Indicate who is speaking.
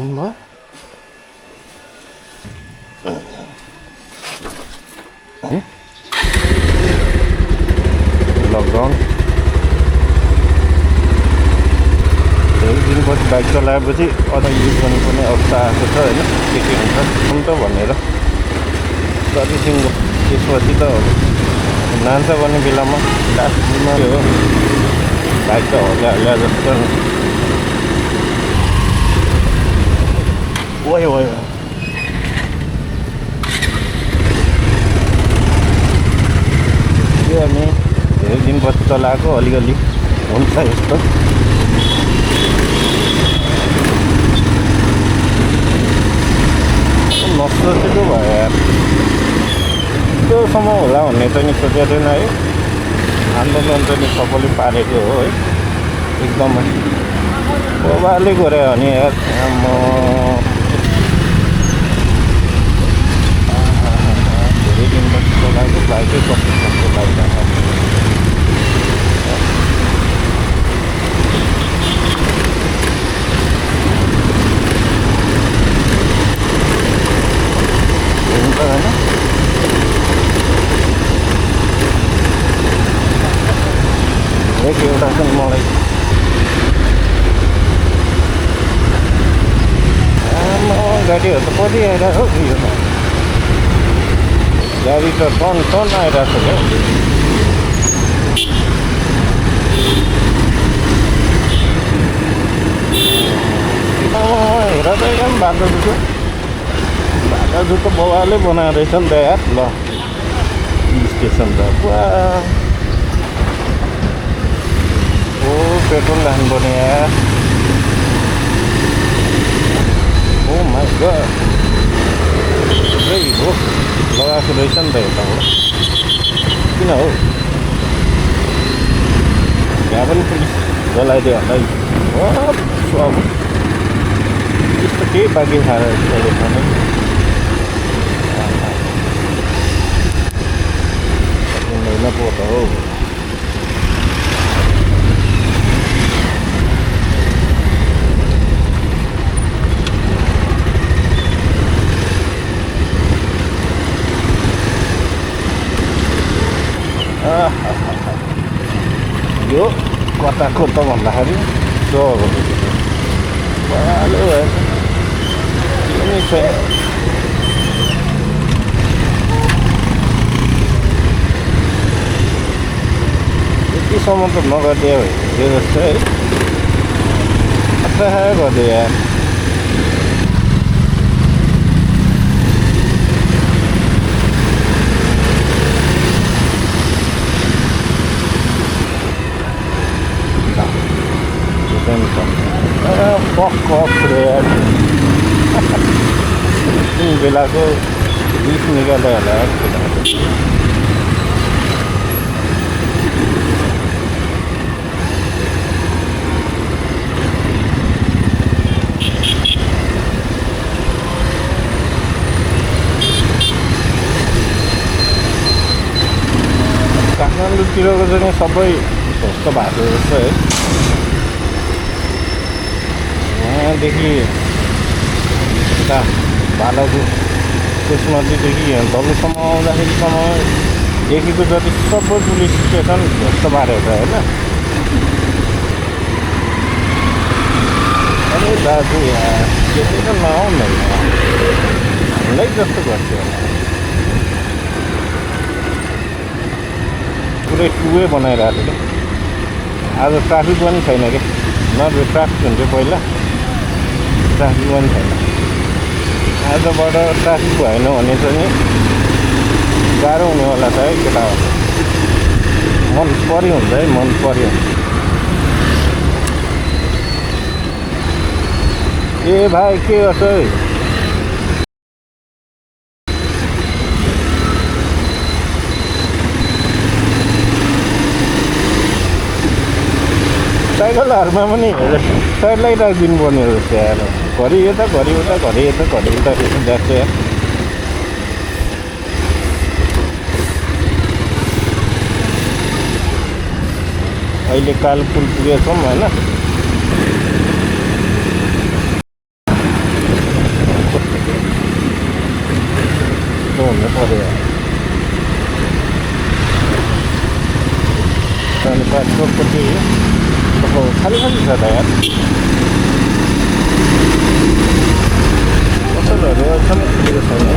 Speaker 1: भयो लकडाउन धेरै दिनपछि बाइक चलाएपछि अझ युज गर्नुपर्ने अवस्था आएको छ होइन के हुन्छ कुन त भनेर सर्भिसिङ त्यसपछि त नान्छ गर्ने बेलामा लास्टमा हो बाइक त हल्ला जस्तो ओइ ओइ त्यो अनि धेरै दिनपछि चलाएको अलिअलि हुन्छ यस्तो नसोचेको भयो यार त्योसम्म होला भन्ने त नि सोचेको थिएन है आन्दोलन त नि सबैले पारेको हो है एकदमै बाबाले गरे भने यार म धेरै दिनपछि चलाएको बाइकै कस्तो कस्तो लागिरहेको एउटा चाहिँ मलाई गाडीहरू त कति आइरहेको हो यो गाडी त टन आइरहेको छ क्या हेर त एकदम बाटो जुतो बाबाले बनाएर रहेछ नि त यार ल स्टेसन त पुरा पेट्रोल लानुपर्ने यार ओ माई गॉड हो लगाएको रहेछ नि त यताबाट किन हो यहाँ पनि पुलिस जलाइदियो होला अब त्यस्तो केही बाँकी खाएर रहेछ नि होइन पो त हो यो कताको त भन्दाखेरि भइहाल्यो छैन यतिसम्म त नगरिदियो त्यो जस्तो है अच्छा गरिदियो यार कुन बेलाको रिस निकाल्दै होला काठमाडौँतिरको चाहिँ सबै ध्वस्त भएको जस्तो है यहाँदेखि यता भालाको त्यसमध्येदेखि धलुसम्म आउँदाखेरिसम्म देखेको जति सबै पुलिस स्टेसन ध्वस्त पारेको छ होइन अरे दाजु यहाँ त्यसै त नआउनु हामीलाई जस्तो गर्थ्यो पुरै टुवे बनाइरहेको थियो क्या आज ट्राफिक पनि छैन क्या नभए ट्राफिक हुन्थ्यो पहिला ट्राफिक पनि छैन आजबाट ट्राफिक भएन भने चाहिँ गाह्रो हुनेवाला छ है केटाहरू मन पऱ्यो हुन्छ है मन पऱ्यो ए भाइ के गर्छ है साइकलहरूमा पनि साइडलाई राखिदिनु पर्ने रहेछ यार घरि यता घरि उता घरि यता घरि उता जान्छ यार अहिले कालपुल पुगेछौँ होइन त यार पसलहरू अहिलेसम्म खुलेको छैन